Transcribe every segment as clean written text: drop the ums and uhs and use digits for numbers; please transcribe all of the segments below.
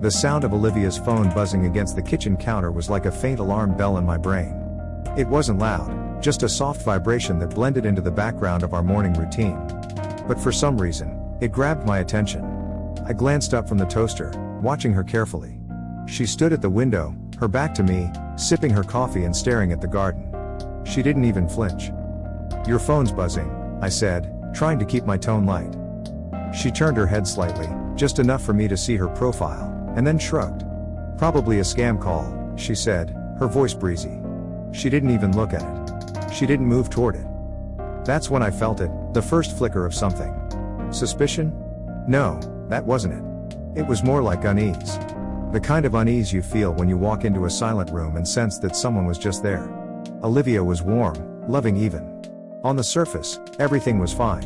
The sound of Olivia's phone buzzing against the kitchen counter was like a faint alarm bell in my brain. It wasn't loud, just a soft vibration that blended into the background of our morning routine. But for some reason, it grabbed my attention. I glanced up from the toaster, watching her carefully. She stood at the window, her back to me, sipping her coffee and staring at the garden. She didn't even flinch. "Your phone's buzzing," I said, trying to keep my tone light. She turned her head slightly, just enough for me to see her profile, and then shrugged. "Probably a scam call," she said, her voice breezy. She didn't even look at it. She didn't move toward it. That's when I felt it, the first flicker of something. Suspicion? No, that wasn't it. It was more like unease. The kind of unease you feel when you walk into a silent room and sense that someone was just there. Olivia was warm, loving even. On the surface, everything was fine.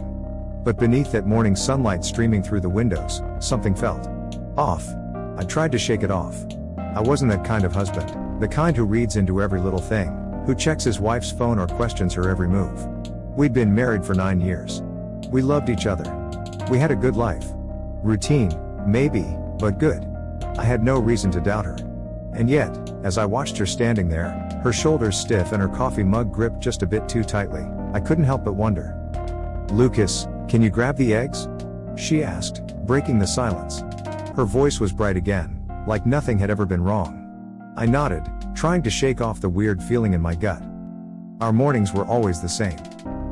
But beneath that morning sunlight streaming through the windows, something felt off. I tried to shake it off. I wasn't that kind of husband, the kind who reads into every little thing, who checks his wife's phone or questions her every move. We'd been married for 9 years. We loved each other. We had a good life. Routine, maybe, but good. I had no reason to doubt her. And yet, as I watched her standing there, her shoulders stiff and her coffee mug gripped just a bit too tightly, I couldn't help but wonder. "Lucas, can you grab the eggs?" she asked, breaking the silence. Her voice was bright again, like nothing had ever been wrong. I nodded, trying to shake off the weird feeling in my gut. Our mornings were always the same.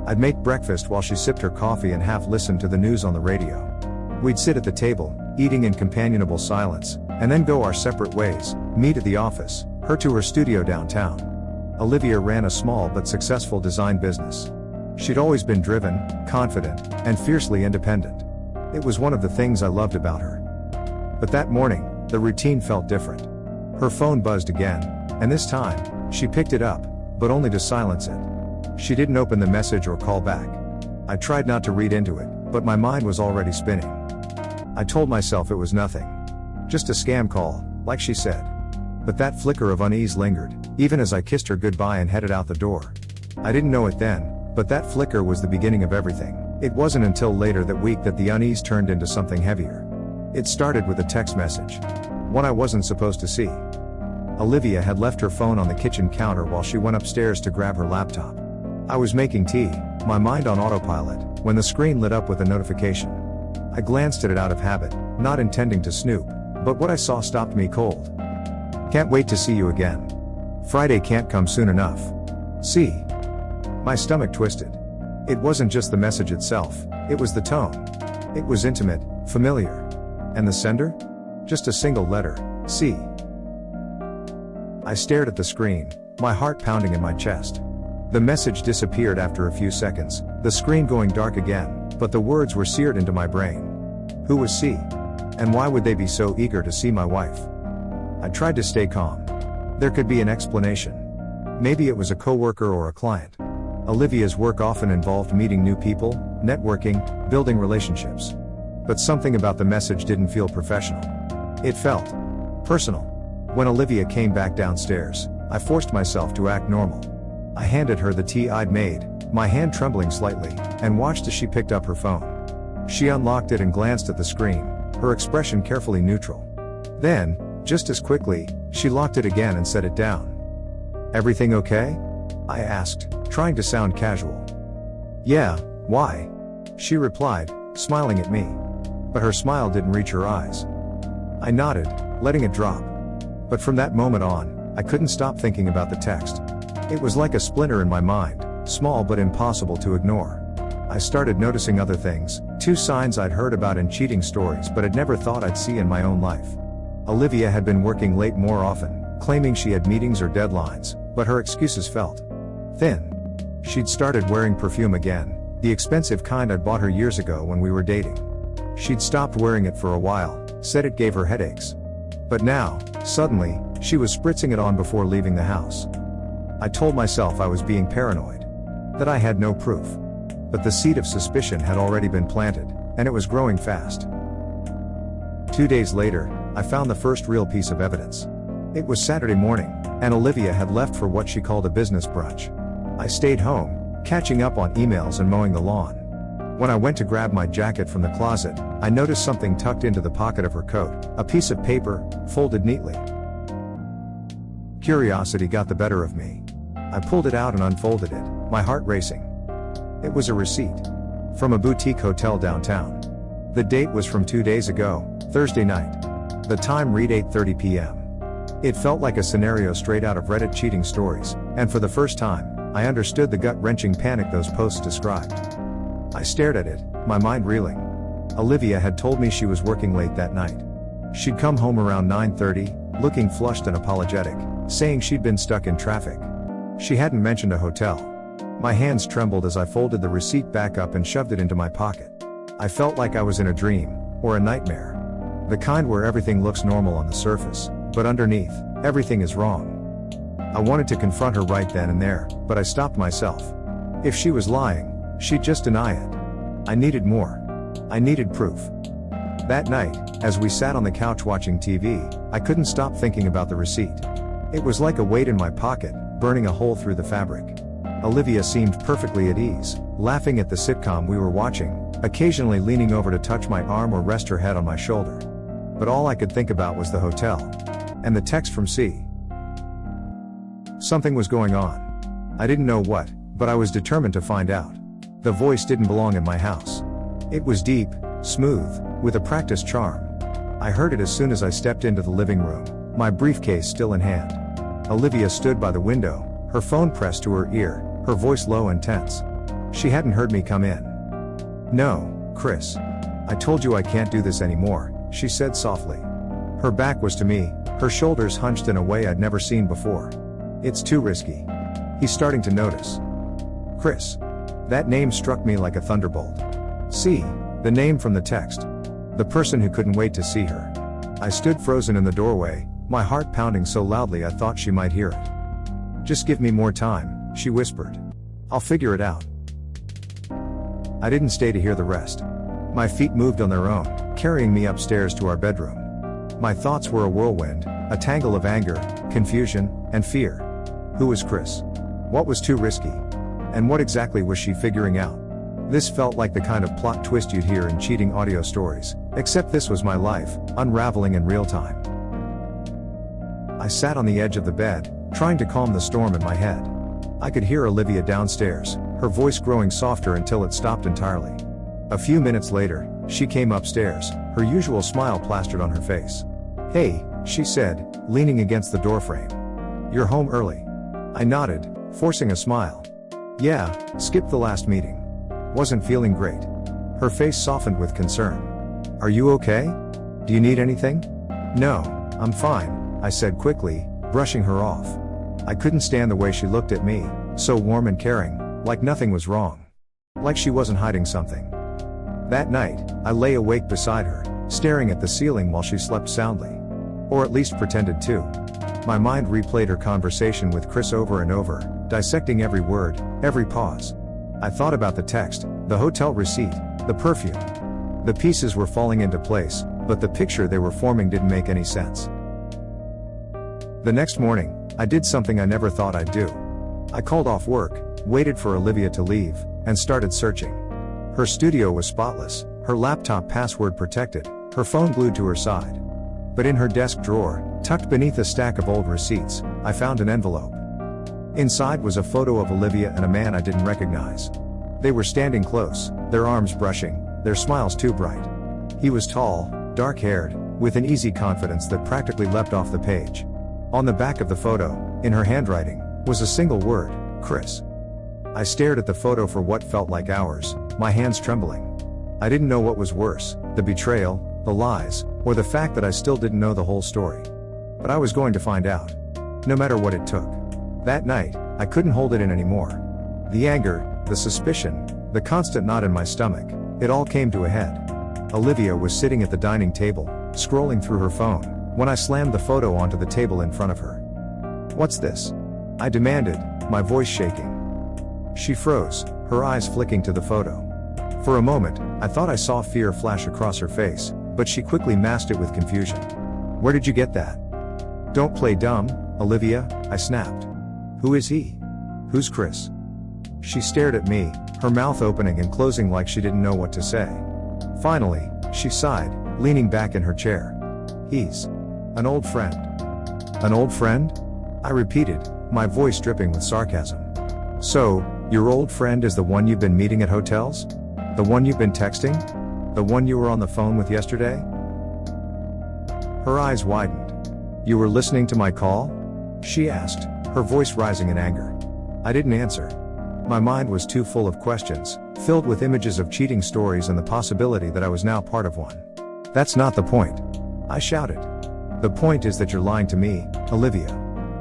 I'd make breakfast while she sipped her coffee and half listened to the news on the radio. We'd sit at the table, eating in companionable silence, and then go our separate ways, meet at the office, her to her studio downtown. Olivia ran a small but successful design business. She'd always been driven, confident, and fiercely independent. It was one of the things I loved about her. But that morning, the routine felt different. Her phone buzzed again, and this time, she picked it up, but only to silence it. She didn't open the message or call back. I tried not to read into it, but my mind was already spinning. I told myself it was nothing. Just a scam call, like she said. But that flicker of unease lingered, even as I kissed her goodbye and headed out the door. I didn't know it then, but that flicker was the beginning of everything. It wasn't until later that week that the unease turned into something heavier. It started with a text message. One I wasn't supposed to see. Olivia had left her phone on the kitchen counter while she went upstairs to grab her laptop. I was making tea, my mind on autopilot, when the screen lit up with a notification. I glanced at it out of habit, not intending to snoop, but what I saw stopped me cold. "Can't wait to see you again. Friday can't come soon enough. See." My stomach twisted. It wasn't just the message itself, it was the tone. It was intimate, familiar. And the sender? Just a single letter, C. I stared at the screen, my heart pounding in my chest. The message disappeared after a few seconds, the screen going dark again, but the words were seared into my brain. Who was C? And why would they be so eager to see my wife? I tried to stay calm. There could be an explanation. Maybe it was a coworker or a client. Olivia's work often involved meeting new people, networking, building relationships. But something about the message didn't feel professional. It felt personal. When Olivia came back downstairs, I forced myself to act normal. I handed her the tea I'd made, my hand trembling slightly, and watched as she picked up her phone. She unlocked it and glanced at the screen, her expression carefully neutral. Then, just as quickly, she locked it again and set it down. "Everything okay?" I asked, trying to sound casual. "Yeah, why?" she replied, smiling at me. But her smile didn't reach her eyes. I nodded, letting it drop. But from that moment on, I couldn't stop thinking about the text. It was like a splinter in my mind, small but impossible to ignore. I started noticing other things, 2 signs I'd heard about in cheating stories but had never thought I'd see in my own life. Olivia had been working late more often, claiming she had meetings or deadlines, but her excuses felt thin. She'd started wearing perfume again, the expensive kind I'd bought her years ago when we were dating. She'd stopped wearing it for a while, said it gave her headaches. But now, suddenly, she was spritzing it on before leaving the house. I told myself I was being paranoid, that I had no proof. But the seed of suspicion had already been planted, and it was growing fast. 2 days later, I found the first real piece of evidence. It was Saturday morning, and Olivia had left for what she called a business brunch. I stayed home, catching up on emails and mowing the lawn. When I went to grab my jacket from the closet, I noticed something tucked into the pocket of her coat, a piece of paper, folded neatly. Curiosity got the better of me. I pulled it out and unfolded it, my heart racing. It was a receipt. From a boutique hotel downtown. The date was from 2 days ago, Thursday night. The time read 8:30 p.m. It felt like a scenario straight out of Reddit cheating stories, and for the first time, I understood the gut-wrenching panic those posts described. I stared at it, my mind reeling. Olivia had told me she was working late that night. She'd come home around 9:30, looking flushed and apologetic, saying she'd been stuck in traffic. She hadn't mentioned a hotel. My hands trembled as I folded the receipt back up and shoved it into my pocket. I felt like I was in a dream, or a nightmare. The kind where everything looks normal on the surface, but underneath, everything is wrong. I wanted to confront her right then and there, but I stopped myself. If she was lying, she'd just deny it. I needed more. I needed proof. That night, as we sat on the couch watching TV, I couldn't stop thinking about the receipt. It was like a weight in my pocket, burning a hole through the fabric. Olivia seemed perfectly at ease, laughing at the sitcom we were watching, occasionally leaning over to touch my arm or rest her head on my shoulder. But all I could think about was the hotel. And the text from C. Something was going on. I didn't know what, but I was determined to find out. The voice didn't belong in my house. It was deep, smooth, with a practiced charm. I heard it as soon as I stepped into the living room, my briefcase still in hand. Olivia stood by the window, her phone pressed to her ear, her voice low and tense. She hadn't heard me come in. "No, Chris. I told you I can't do this anymore," she said softly. Her back was to me, her shoulders hunched in a way I'd never seen before. "It's too risky." He's starting to notice. Chris. That name struck me like a thunderbolt. See, the name from the text. The person who couldn't wait to see her. I stood frozen in the doorway, my heart pounding so loudly I thought she might hear it. "Just give me more time," she whispered. "I'll figure it out." I didn't stay to hear the rest. My feet moved on their own, carrying me upstairs to our bedroom. My thoughts were a whirlwind, a tangle of anger, confusion, and fear. Who was Chris? What was too risky? And what exactly was she figuring out? This felt like the kind of plot twist you'd hear in cheating audio stories, except this was my life, unraveling in real time. I sat on the edge of the bed, trying to calm the storm in my head. I could hear Olivia downstairs, her voice growing softer until it stopped entirely. A few minutes later, she came upstairs, her usual smile plastered on her face. "Hey," she said, leaning against the doorframe. "You're home early." I nodded, forcing a smile. "Yeah, skipped the last meeting. Wasn't feeling great." Her face softened with concern. "Are you okay? Do you need anything?" "No, I'm fine," I said quickly, brushing her off. I couldn't stand the way she looked at me, so warm and caring, like nothing was wrong. Like she wasn't hiding something. That night, I lay awake beside her, staring at the ceiling while she slept soundly. Or at least pretended to. My mind replayed her conversation with Chris over and over, dissecting every word, every pause. I thought about the text, the hotel receipt, the perfume. The pieces were falling into place, but the picture they were forming didn't make any sense. The next morning, I did something I never thought I'd do. I called off work, waited for Olivia to leave, and started searching. Her studio was spotless, her laptop password protected, her phone glued to her side. But in her desk drawer, tucked beneath a stack of old receipts, I found an envelope. Inside was a photo of Olivia and a man I didn't recognize. They were standing close, their arms brushing, their smiles too bright. He was tall, dark-haired, with an easy confidence that practically leapt off the page. On the back of the photo, in her handwriting, was a single word, Chris. I stared at the photo for what felt like hours, my hands trembling. I didn't know what was worse, the betrayal, the lies, or the fact that I still didn't know the whole story. But I was going to find out. No matter what it took. That night, I couldn't hold it in anymore. The anger, the suspicion, the constant knot in my stomach, it all came to a head. Olivia was sitting at the dining table, scrolling through her phone, when I slammed the photo onto the table in front of her. "What's this?" I demanded, my voice shaking. She froze, her eyes flicking to the photo. For a moment, I thought I saw fear flash across her face, but she quickly masked it with confusion. "Where did you get that?" "Don't play dumb, Olivia," I snapped. "Who is he? Who's Chris?" She stared at me, her mouth opening and closing like she didn't know what to say. Finally, she sighed, leaning back in her chair. "He's an old friend." "An old friend?" I repeated, my voice dripping with sarcasm. "So, your old friend is the one you've been meeting at hotels? The one you've been texting? The one you were on the phone with yesterday?" Her eyes widened. "You were listening to my call?" she asked, her voice rising in anger. I didn't answer. My mind was too full of questions, filled with images of cheating stories and the possibility that I was now part of one. "That's not the point," I shouted. "The point is that you're lying to me, Olivia.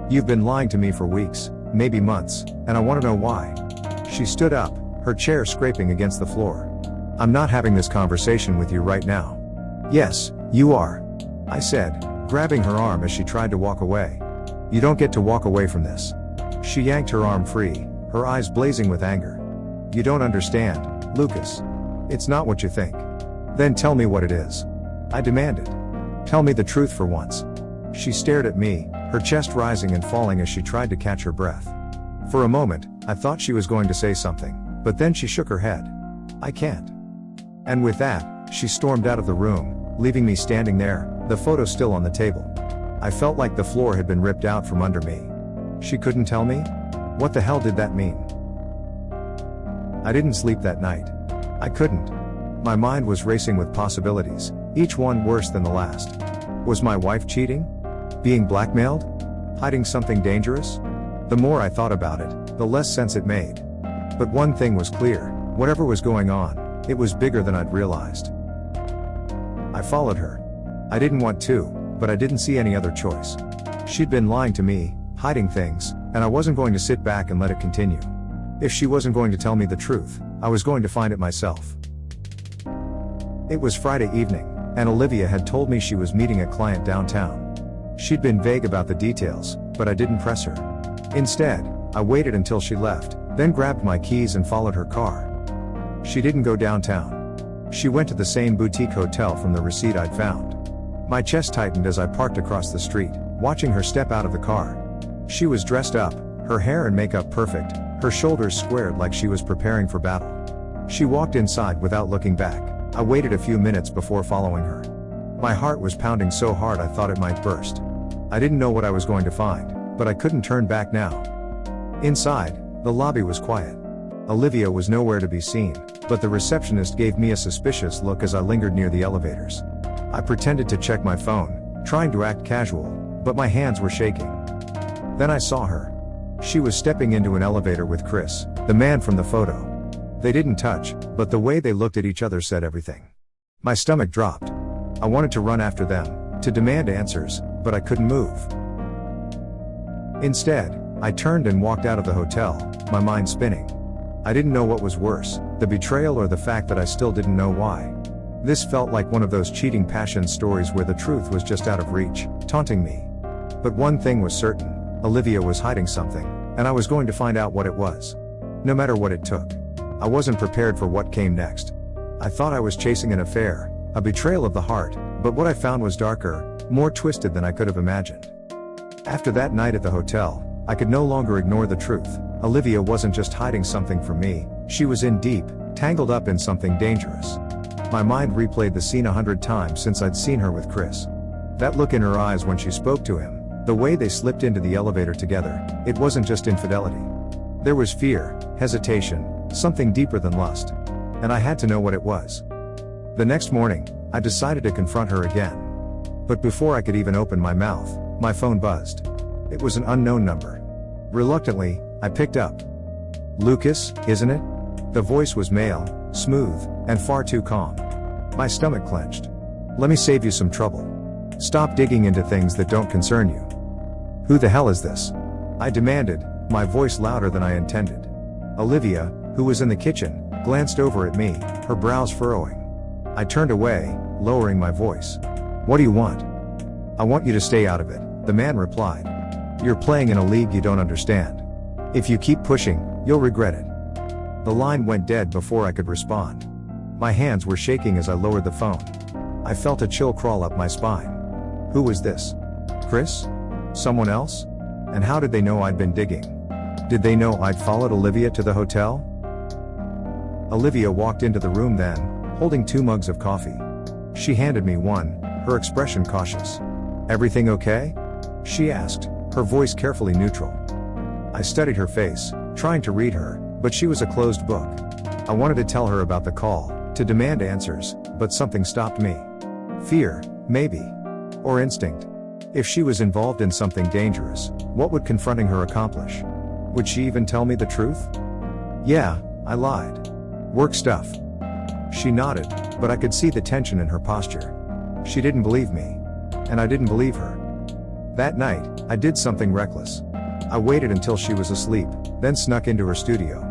You've been lying to me for weeks, maybe months, and I want to know why." She stood up, her chair scraping against the floor. "I'm not having this conversation with you right now." "Yes, you are," I said, grabbing her arm as she tried to walk away. "You don't get to walk away from this." She yanked her arm free, her eyes blazing with anger. "You don't understand, Lucas. It's not what you think." "Then tell me what it is," I demanded. "Tell me the truth for once." She stared at me, her chest rising and falling as she tried to catch her breath. For a moment, I thought she was going to say something, but then she shook her head. "I can't." And with that, she stormed out of the room, leaving me standing there, the photo still on the table. I felt like the floor had been ripped out from under me. She couldn't tell me? What the hell did that mean? I didn't sleep that night. I couldn't. My mind was racing with possibilities, each one worse than the last. Was my wife cheating? Being blackmailed? Hiding something dangerous? The more I thought about it, the less sense it made. But one thing was clear, whatever was going on, it was bigger than I'd realized. I followed her. I didn't want to, but I didn't see any other choice. She'd been lying to me, hiding things, and I wasn't going to sit back and let it continue. If she wasn't going to tell me the truth, I was going to find it myself. It was Friday evening, and Olivia had told me she was meeting a client downtown. She'd been vague about the details, but I didn't press her. Instead, I waited until she left, then grabbed my keys and followed her car. She didn't go downtown. She went to the same boutique hotel from the receipt I'd found. My chest tightened as I parked across the street, watching her step out of the car. She was dressed up, her hair and makeup perfect, her shoulders squared like she was preparing for battle. She walked inside without looking back. I waited a few minutes before following her. My heart was pounding so hard I thought it might burst. I didn't know what I was going to find, but I couldn't turn back now. Inside, the lobby was quiet. Olivia was nowhere to be seen, but the receptionist gave me a suspicious look as I lingered near the elevators. I pretended to check my phone, trying to act casual, but my hands were shaking. Then I saw her. She was stepping into an elevator with Chris, the man from the photo. They didn't touch, but the way they looked at each other said everything. My stomach dropped. I wanted to run after them, to demand answers, but I couldn't move. Instead, I turned and walked out of the hotel, my mind spinning. I didn't know what was worse, the betrayal or the fact that I still didn't know why. This felt like one of those cheating passion stories where the truth was just out of reach, taunting me. But one thing was certain, Olivia was hiding something, and I was going to find out what it was. No matter what it took. I wasn't prepared for what came next. I thought I was chasing an affair, a betrayal of the heart, but what I found was darker, more twisted than I could have imagined. After that night at the hotel, I could no longer ignore the truth. Olivia wasn't just hiding something from me, she was in deep, tangled up in something dangerous. My mind replayed the scene 100 times since I'd seen her with Chris. That look in her eyes when she spoke to him, the way they slipped into the elevator together, it wasn't just infidelity. There was fear, hesitation, something deeper than lust. And I had to know what it was. The next morning, I decided to confront her again. But before I could even open my mouth, my phone buzzed. It was an unknown number. Reluctantly, I picked up. "Lucas, isn't it?" The voice was male, smooth, and far too calm. My stomach clenched. "Let me save you some trouble. Stop digging into things that don't concern you." "Who the hell is this?" I demanded, my voice louder than I intended. Olivia, who was in the kitchen, glanced over at me, her brows furrowing. I turned away, lowering my voice. "What do you want?" "I want you to stay out of it," the man replied. "You're playing in a league you don't understand. If you keep pushing, you'll regret it." The line went dead before I could respond. My hands were shaking as I lowered the phone. I felt a chill crawl up my spine. Who was this? Chris? Someone else? And how did they know I'd been digging? Did they know I'd followed Olivia to the hotel? Olivia walked into the room then, holding 2 mugs of coffee. She handed me one, her expression cautious. "Everything okay?" she asked, her voice carefully neutral. I studied her face, trying to read her, but she was a closed book. I wanted to tell her about the call, to demand answers, but something stopped me. Fear, maybe. Or instinct. If she was involved in something dangerous, what would confronting her accomplish? Would she even tell me the truth? "Yeah," I lied. "Work stuff." She nodded, but I could see the tension in her posture. She didn't believe me. And I didn't believe her. That night, I did something reckless. I waited until she was asleep, then snuck into her studio.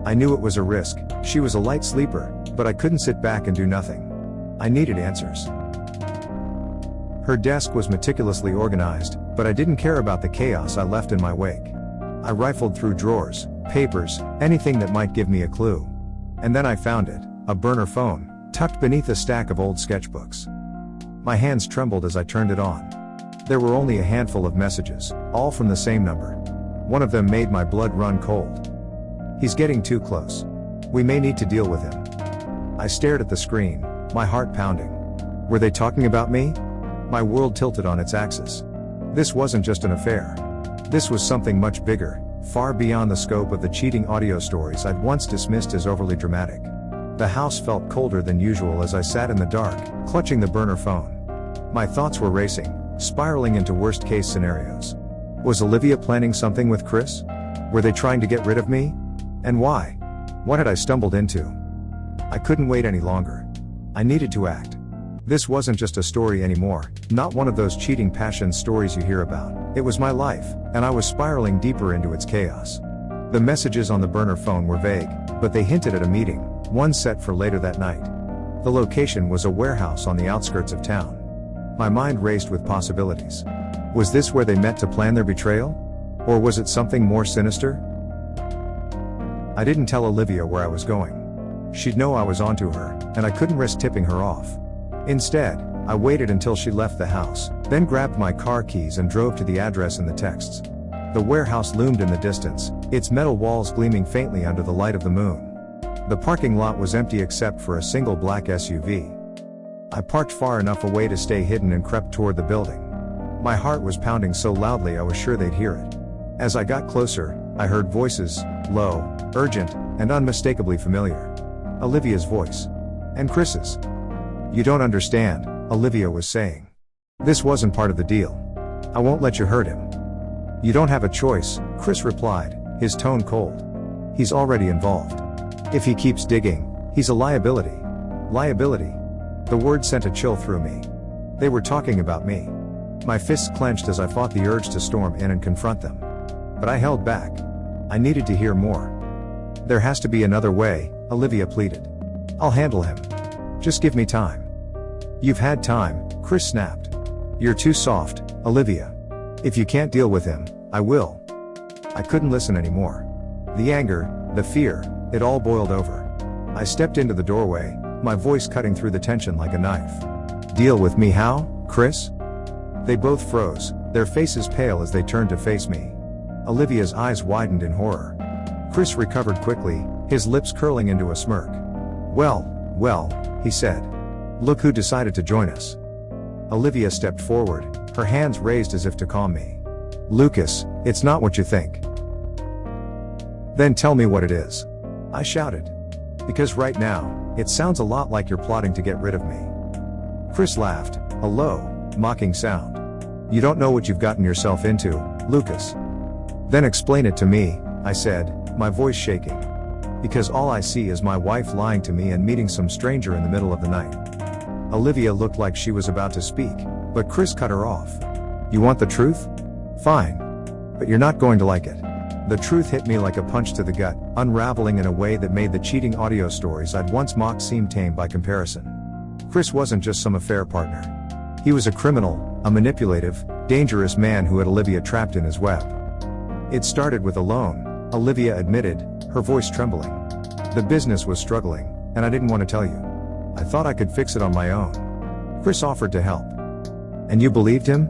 I knew it was a risk, she was a light sleeper, but I couldn't sit back and do nothing. I needed answers. Her desk was meticulously organized, but I didn't care about the chaos I left in my wake. I rifled through drawers, papers, anything that might give me a clue. And then I found it, a burner phone, tucked beneath a stack of old sketchbooks. My hands trembled as I turned it on. There were only a handful of messages, all from the same number. One of them made my blood run cold. "He's getting too close. We may need to deal with him." I stared at the screen, my heart pounding. Were they talking about me? My world tilted on its axis. This wasn't just an affair. This was something much bigger, far beyond the scope of the cheating audio stories I'd once dismissed as overly dramatic. The house felt colder than usual as I sat in the dark, clutching the burner phone. My thoughts were racing, spiraling into worst-case scenarios. Was Olivia planning something with Chris? Were they trying to get rid of me? And why? What had I stumbled into? I couldn't wait any longer. I needed to act. This wasn't just a story anymore, not one of those cheating passion stories you hear about. It was my life, and I was spiraling deeper into its chaos. The messages on the burner phone were vague, but they hinted at a meeting, one set for later that night. The location was a warehouse on the outskirts of town. My mind raced with possibilities. Was this where they met to plan their betrayal? Or was it something more sinister? I didn't tell Olivia where I was going. She'd know I was onto her, and I couldn't risk tipping her off. Instead, I waited until she left the house, then grabbed my car keys and drove to the address in the texts. The warehouse loomed in the distance, its metal walls gleaming faintly under the light of the moon. The parking lot was empty except for a single black SUV. I parked far enough away to stay hidden and crept toward the building. My heart was pounding so loudly I was sure they'd hear it. As I got closer, I heard voices, low, urgent, and unmistakably familiar. Olivia's voice. And Chris's. "You don't understand," Olivia was saying. "This wasn't part of the deal. I won't let you hurt him." "You don't have a choice," Chris replied, his tone cold. "He's already involved. If he keeps digging, he's a liability." Liability. The word sent a chill through me. They were talking about me. My fists clenched as I fought the urge to storm in and confront them. But I held back. I needed to hear more. "There has to be another way," Olivia pleaded. "I'll handle him. Just give me time." "You've had time," Chris snapped. "You're too soft, Olivia. If you can't deal with him, I will." I couldn't listen anymore. The anger, the fear, it all boiled over. I stepped into the doorway, my voice cutting through the tension like a knife. "Deal with me how, Chris?" They both froze, their faces pale as they turned to face me. Olivia's eyes widened in horror. Chris recovered quickly, his lips curling into a smirk. Well, he said. "Look who decided to join us." Olivia stepped forward, her hands raised as if to calm me. "Lucas, it's not what you think." "Then tell me what it is," I shouted. "Because right now, it sounds a lot like you're plotting to get rid of me." Chris laughed, a low, mocking sound. "You don't know what you've gotten yourself into, Lucas." "Then explain it to me," I said, my voice shaking. "Because all I see is my wife lying to me and meeting some stranger in the middle of the night." Olivia looked like she was about to speak, but Chris cut her off. "You want the truth? Fine. But you're not going to like it." The truth hit me like a punch to the gut, unraveling in a way that made the cheating audio stories I'd once mocked seem tame by comparison. Chris wasn't just some affair partner. He was a criminal, a manipulative, dangerous man who had Olivia trapped in his web. It started with a loan, Olivia admitted, her voice trembling. The business was struggling, and I didn't want to tell you. I thought I could fix it on my own. Chris offered to help. "And you believed him?"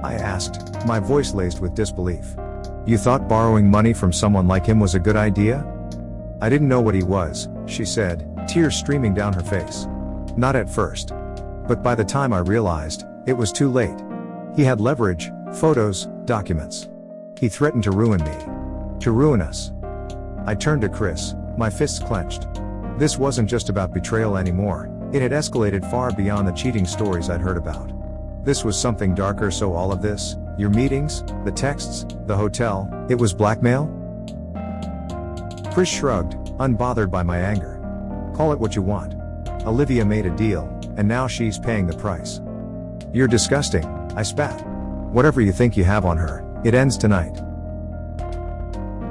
I asked, my voice laced with disbelief. "You thought borrowing money from someone like him was a good idea?" "I didn't know what he was," she said, tears streaming down her face. Not at first. But by the time I realized, it was too late. He had leverage, photos, documents. He threatened to ruin me. To ruin us. I turned to Chris, my fists clenched. This wasn't just about betrayal anymore, it had escalated far beyond the cheating stories I'd heard about. This was something darker. So all of this, your meetings, the texts, the hotel, it was blackmail? Chris shrugged, unbothered by my anger. Call it what you want. Olivia made a deal, and now she's paying the price. You're disgusting, I spat. Whatever you think you have on her, it ends tonight.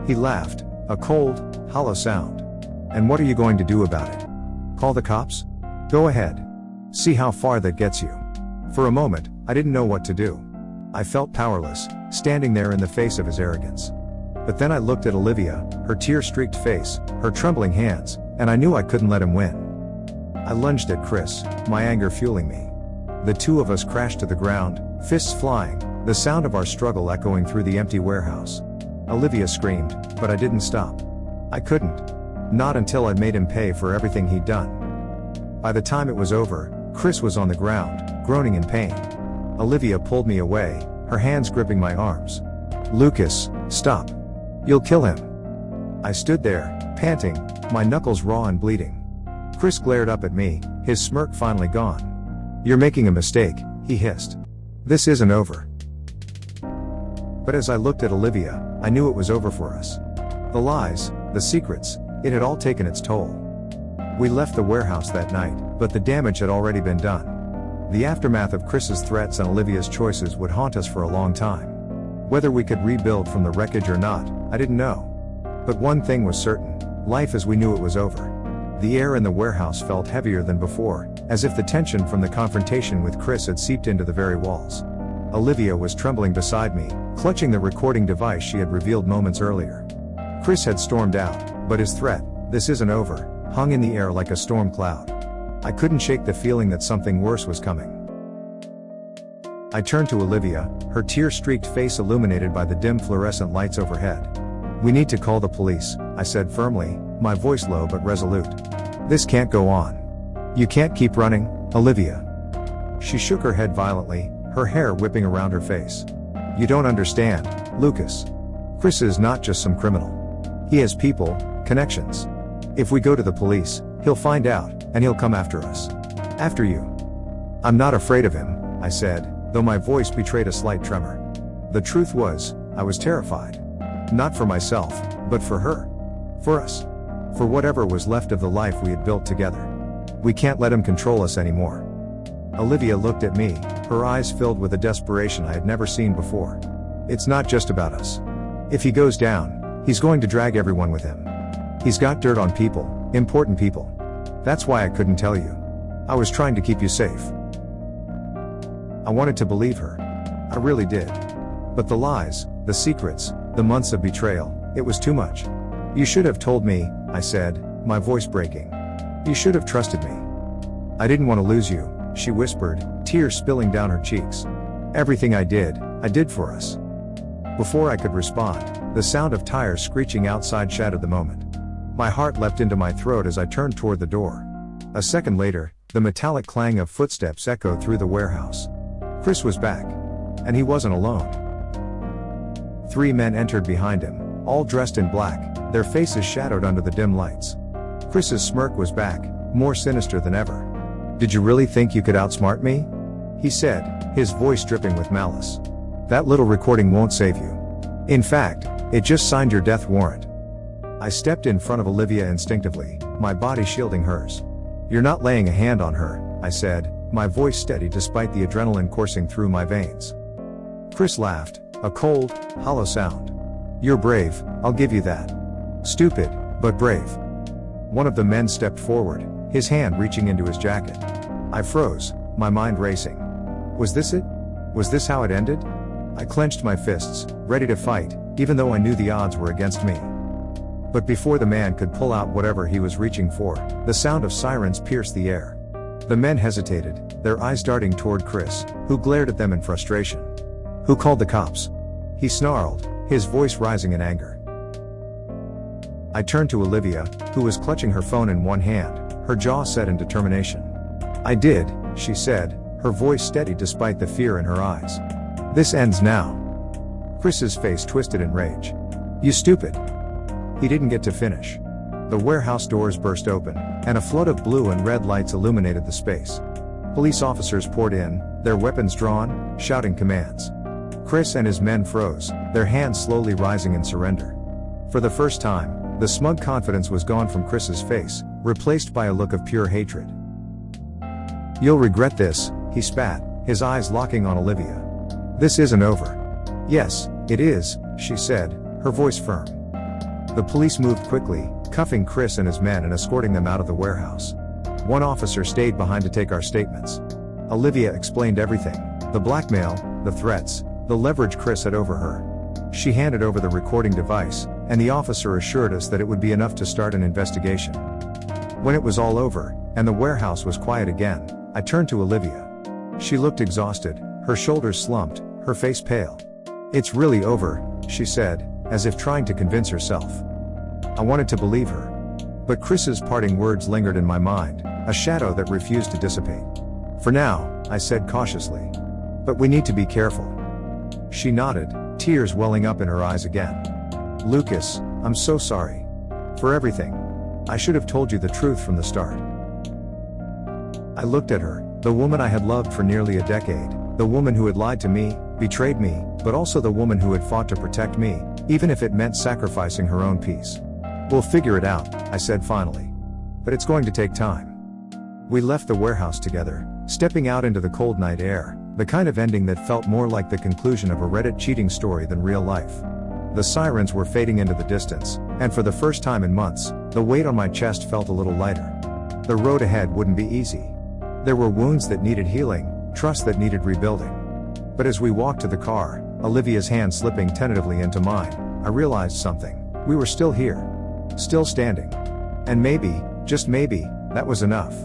He laughed, a cold, hollow sound. And what are you going to do about it? Call the cops? Go ahead. See how far that gets you. For a moment, I didn't know what to do. I felt powerless, standing there in the face of his arrogance. But then I looked at Olivia, her tear-streaked face, her trembling hands, and I knew I couldn't let him win. I lunged at Chris, my anger fueling me. The two of us crashed to the ground, fists flying, the sound of our struggle echoing through the empty warehouse. Olivia screamed, but I didn't stop. I couldn't. Not until I'd made him pay for everything he'd done. By the time it was over, Chris was on the ground, groaning in pain. Olivia pulled me away, her hands gripping my arms. Lucas, stop. You'll kill him. I stood there, panting, my knuckles raw and bleeding. Chris glared up at me, his smirk finally gone. You're making a mistake, he hissed. This isn't over. But as I looked at Olivia, I knew it was over for us. The lies, the secrets, it had all taken its toll. We left the warehouse that night, but the damage had already been done. The aftermath of Chris's threats and Olivia's choices would haunt us for a long time. Whether we could rebuild from the wreckage or not, I didn't know. But one thing was certain, life as we knew it was over. The air in the warehouse felt heavier than before, as if the tension from the confrontation with Chris had seeped into the very walls. Olivia was trembling beside me, clutching the recording device she had revealed moments earlier. Chris had stormed out, but his threat, "This isn't over," hung in the air like a storm cloud. I couldn't shake the feeling that something worse was coming. I turned to Olivia, her tear-streaked face illuminated by the dim fluorescent lights overhead. We need to call the police, I said firmly, my voice low but resolute. This can't go on. You can't keep running, Olivia. She shook her head violently, her hair whipping around her face. You don't understand, Lucas. Chris is not just some criminal. He has people, connections. If we go to the police, he'll find out, and he'll come after us. After you. I'm not afraid of him, I said, though my voice betrayed a slight tremor. The truth was, I was terrified. Not for myself, but for her. For us. For whatever was left of the life we had built together. We can't let him control us anymore. Olivia looked at me, her eyes filled with a desperation I had never seen before. It's not just about us. If he goes down, he's going to drag everyone with him. He's got dirt on people, important people. That's why I couldn't tell you. I was trying to keep you safe. I wanted to believe her. I really did. But the lies, the secrets, the months of betrayal, it was too much. You should have told me, I said, my voice breaking. You should have trusted me. I didn't want to lose you, she whispered, tears spilling down her cheeks. Everything I did for us. Before I could respond, the sound of tires screeching outside shattered the moment. My heart leapt into my throat as I turned toward the door. A second later, the metallic clang of footsteps echoed through the warehouse. Chris was back. And he wasn't alone. 3 men entered behind him, all dressed in black, their faces shadowed under the dim lights. Chris's smirk was back, more sinister than ever. Did you really think you could outsmart me? He said, his voice dripping with malice. That little recording won't save you. In fact, it just signed your death warrant. I stepped in front of Olivia instinctively, my body shielding hers. You're not laying a hand on her, I said, my voice steady despite the adrenaline coursing through my veins. Chris laughed, a cold, hollow sound. You're brave, I'll give you that. Stupid, but brave. One of the men stepped forward, his hand reaching into his jacket. I froze, my mind racing. Was this it? Was this how it ended? I clenched my fists, ready to fight, even though I knew the odds were against me. But before the man could pull out whatever he was reaching for, the sound of sirens pierced the air. The men hesitated, their eyes darting toward Chris, who glared at them in frustration. Who called the cops? He snarled, his voice rising in anger. I turned to Olivia, who was clutching her phone in one hand, her jaw set in determination. "I did," she said, her voice steady despite the fear in her eyes. "This ends now." Chris's face twisted in rage. "You stupid." He didn't get to finish. The warehouse doors burst open, and a flood of blue and red lights illuminated the space. Police officers poured in, their weapons drawn, shouting commands. Chris and his men froze, their hands slowly rising in surrender. For the first time, the smug confidence was gone from Chris's face, replaced by a look of pure hatred. "You'll regret this," he spat, his eyes locking on Olivia. "This isn't over." "Yes, it is," she said, her voice firm. The police moved quickly, cuffing Chris and his men and escorting them out of the warehouse. One officer stayed behind to take our statements. Olivia explained everything: the blackmail, the threats, the leverage Chris had over her. She handed over the recording device, and the officer assured us that it would be enough to start an investigation. When it was all over, and the warehouse was quiet again, I turned to Olivia. She looked exhausted, her shoulders slumped, her face pale. "It's really over," she said, as if trying to convince herself. I wanted to believe her. But Chris's parting words lingered in my mind, a shadow that refused to dissipate. "For now," I said cautiously. "But we need to be careful." She nodded, tears welling up in her eyes again. "Lucas, I'm so sorry. For everything. I should have told you the truth from the start." I looked at her, the woman I had loved for nearly a decade, the woman who had lied to me, betrayed me, but also the woman who had fought to protect me, even if it meant sacrificing her own peace. "We'll figure it out," I said finally. "But it's going to take time." We left the warehouse together, stepping out into the cold night air, the kind of ending that felt more like the conclusion of a Reddit cheating story than real life. The sirens were fading into the distance, and for the first time in months, the weight on my chest felt a little lighter. The road ahead wouldn't be easy. There were wounds that needed healing, trust that needed rebuilding. But as we walked to the car, Olivia's hand slipping tentatively into mine, I realized something. We were still here. Still standing. And maybe, just maybe, that was enough.